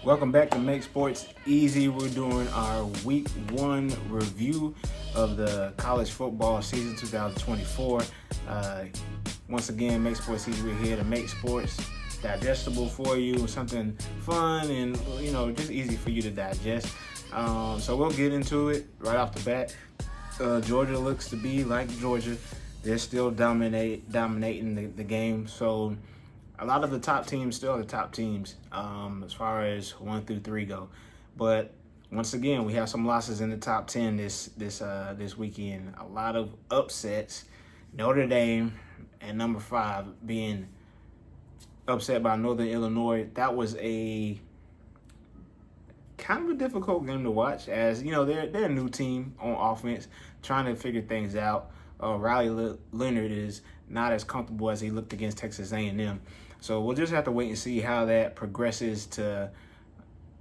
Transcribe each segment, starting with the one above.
Welcome back to Make Sports Easy. We're doing our week 1 review of the college football season 2024. Once again, Make Sports Easy. We're here to make sports digestible for you, something fun and just easy for you to digest. So we'll get into it right off the bat. Georgia looks to be like Georgia. They're still dominating the game. So a lot of the top teams still are the top teams as far as 1 through 3 go. But once again, we have some losses in the top 10 this weekend. A lot of upsets. Notre Dame at number 5 being upset by Northern Illinois. That was a kind of a difficult game to watch, as they're a new team on offense trying to figure things out. Riley Leonard is not as comfortable as he looked against Texas A&M. So we'll just have to wait and see how that progresses to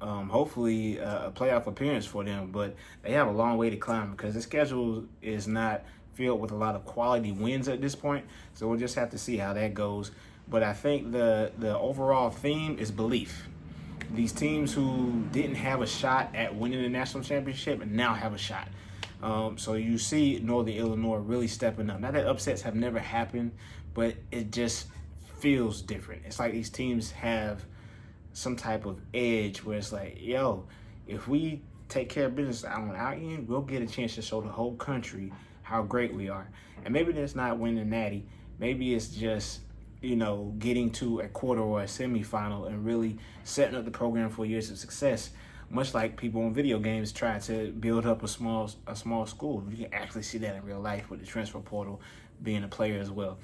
hopefully a playoff appearance for them. But they have a long way to climb because the schedule is not filled with a lot of quality wins at this point. So we'll just have to see how that goes. But I think the overall theme is belief. These teams who didn't have a shot at winning the national championship now have a shot. So you see Northern Illinois really stepping up. Now that upsets have never happened, but it just feels different. It's like these teams have some type of edge where it's like, if we take care of business on our end, we'll get a chance to show the whole country how great we are. And maybe that's not winning Natty. Maybe it's just, getting to a quarter or a semifinal and really setting up the program for years of success. Much like people in video games try to build up a small school. You can actually see that in real life with the transfer portal being a player as well.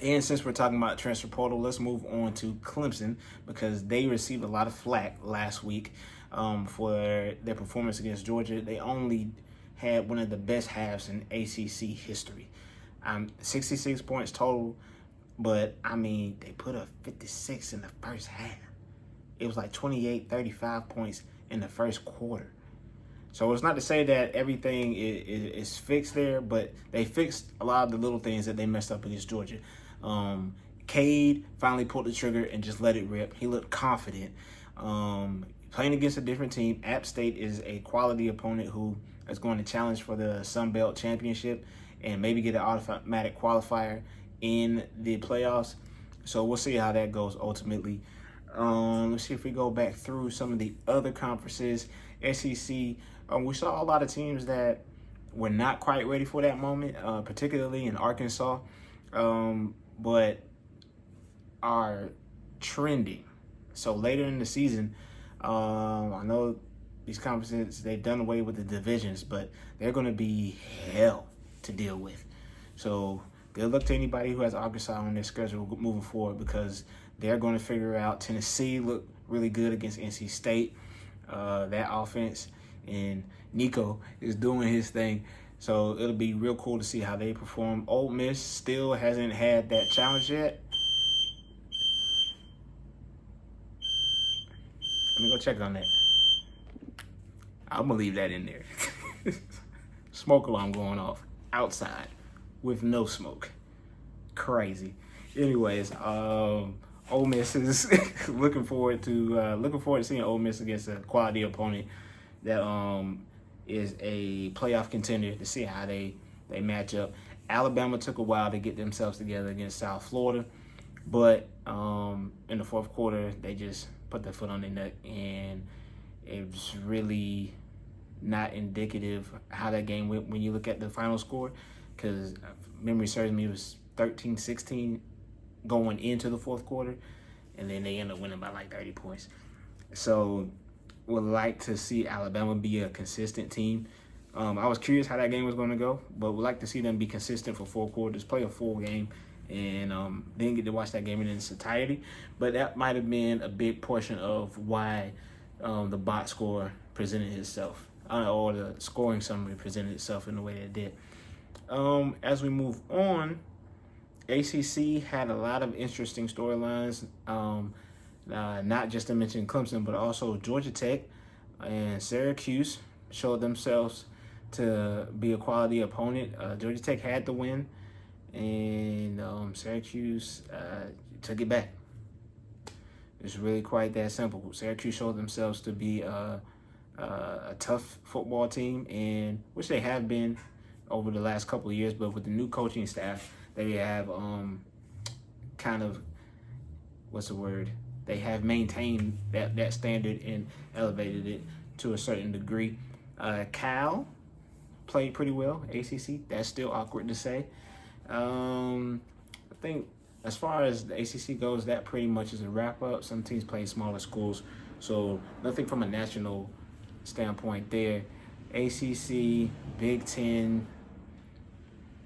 And since we're talking about transfer portal, let's move on to Clemson, because they received a lot of flack last week for their performance against Georgia. They only had one of the best halves in ACC history. 66 points total, but they put up 56 in the first half. It was like 28-35 points in the first quarter. So it's not to say that everything is fixed there, but they fixed a lot of the little things that they messed up against Georgia. Cade finally pulled the trigger and just let it rip. He looked confident. Playing against a different team, App State is a quality opponent who is going to challenge for the Sun Belt Championship and maybe get an automatic qualifier in the playoffs. So we'll see how that goes ultimately. Let's see if we go back through some of the other conferences. SEC, we saw a lot of teams that were not quite ready for that moment, particularly in Arkansas, but are trending. So later in the season, I know these conferences, they've done away with the divisions, but they're going to be hell to deal with. So good luck to anybody who has Arkansas on their schedule moving forward, because they're going to figure out. Tennessee looked really good against NC State, that offense, and Nico is doing his thing. So it'll be real cool to see how they perform. Ole Miss still hasn't had that challenge yet. Let me go check on that. I'm going to leave that in there. Smoke alarm going off outside with no smoke. Crazy. Anyways, Ole Miss is looking forward to seeing Ole Miss against a quality opponent that is a playoff contender, to see how they match up. Alabama took a while to get themselves together against South Florida, but in the fourth quarter they just put their foot on their neck, and it's really not indicative how that game went when you look at the final score, because memory serves me, it was 13-16 going into the fourth quarter, and then they end up winning by like 30 points. So would like to see Alabama be a consistent team. I was curious how that game was going to go, but would like to see them be consistent for 4 quarters, play a full game, and didn't get to watch that game in its entirety. But that might have been a big portion of why the box score presented itself, or the scoring summary presented itself in the way that it did. As we move on, ACC had a lot of interesting storylines, not just to mention Clemson, but also Georgia Tech and Syracuse showed themselves to be a quality opponent. Georgia Tech had the win, and Syracuse took it back. It's really quite that simple. Syracuse showed themselves to be a tough football team, and which they have been over the last couple of years. But with the new coaching staff, they have kind of, what's the word? They have maintained that standard and elevated it to a certain degree. Cal played pretty well. ACC, that's still awkward to say. I think as far as the ACC goes, that pretty much is a wrap up. Some teams play smaller schools, so nothing from a national standpoint there. ACC, Big Ten,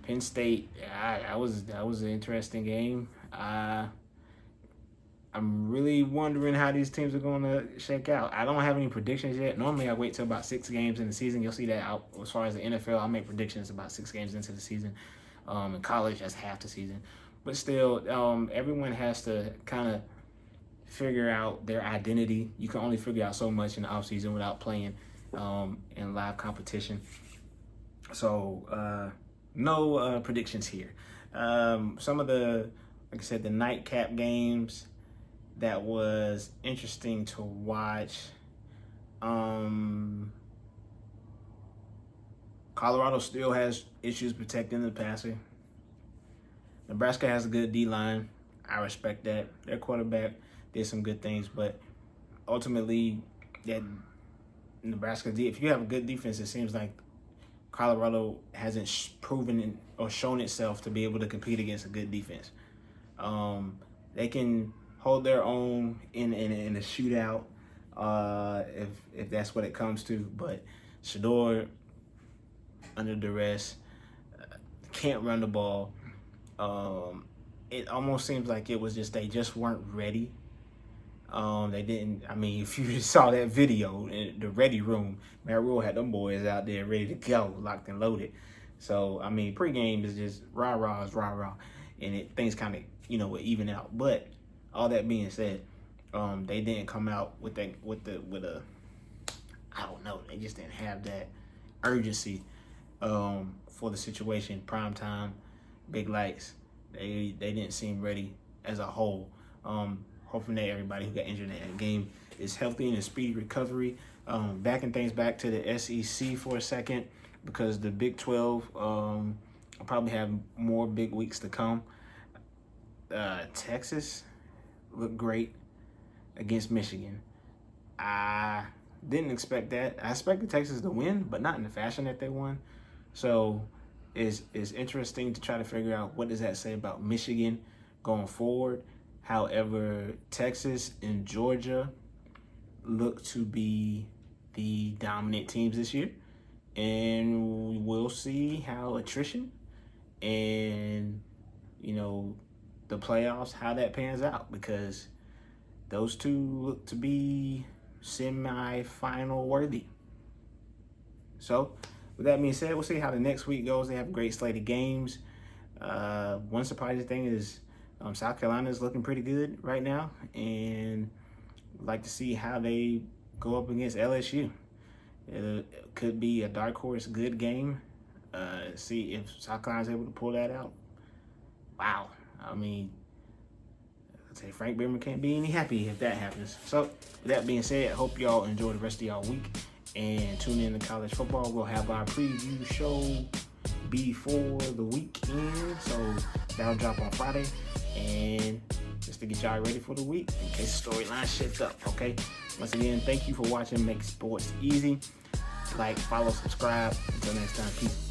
Penn State. That was an interesting game. I'm really wondering how these teams are going to shake out. I don't have any predictions yet. Normally, I wait till about 6 games in the season. You'll see that out. As far as the NFL, I'll make predictions about 6 games into the season. In college, that's half the season. But still, everyone has to kind of figure out their identity. You can only figure out so much in the offseason without playing in live competition. So, no predictions here. Some of the, like I said, the nightcap games that was interesting to watch. Colorado still has issues protecting the passer. Nebraska has a good D-line. I respect that. Their quarterback did some good things, but ultimately, that Nebraska, if you have a good defense, it seems like Colorado hasn't proven or shown itself to be able to compete against a good defense. They can hold their own in a shootout if that's what it comes to, but Shedeur under duress can't run the ball. It almost seems like it was just they just weren't ready. They didn't. I mean, if you saw that video in the ready room, Matt Rule had them boys out there ready to go, locked and loaded. So I mean, pregame is just rah rah, and things kind of would even out. But all that being said, they didn't come out with a I don't know. They just didn't have that urgency for the situation. Prime time, big lights. They didn't seem ready as a whole. Hoping that everybody who got injured in that game is healthy and in speedy recovery. Backing things back to the SEC for a second, because the Big 12 will probably have more big weeks to come. Texas looked great against Michigan. I didn't expect that. I expected Texas to win, but not in the fashion that they won. So it's interesting to try to figure out what does that say about Michigan going forward. However, Texas and Georgia look to be the dominant teams this year. And we'll see how attrition and, the playoffs, how that pans out, because those two look to be semi-final worthy. So, with that being said, we'll see how the next week goes. They have a great slate of games. One surprising thing is South Carolina is looking pretty good right now, and I'd like to see how they go up against LSU. It could be a dark horse good game. See if South Carolina is able to pull that out. Wow. I mean, I'd say Frank Beamer can't be any happy if that happens. So, with that being said, I hope y'all enjoy the rest of y'all week and tune in to college football. We'll have our preview show before the weekend, so that'll drop on Friday. And just to get y'all ready for the week in case the storyline shifts up, okay? Once again, thank you for watching Make Sports Easy. Like, follow, subscribe. Until next time, peace.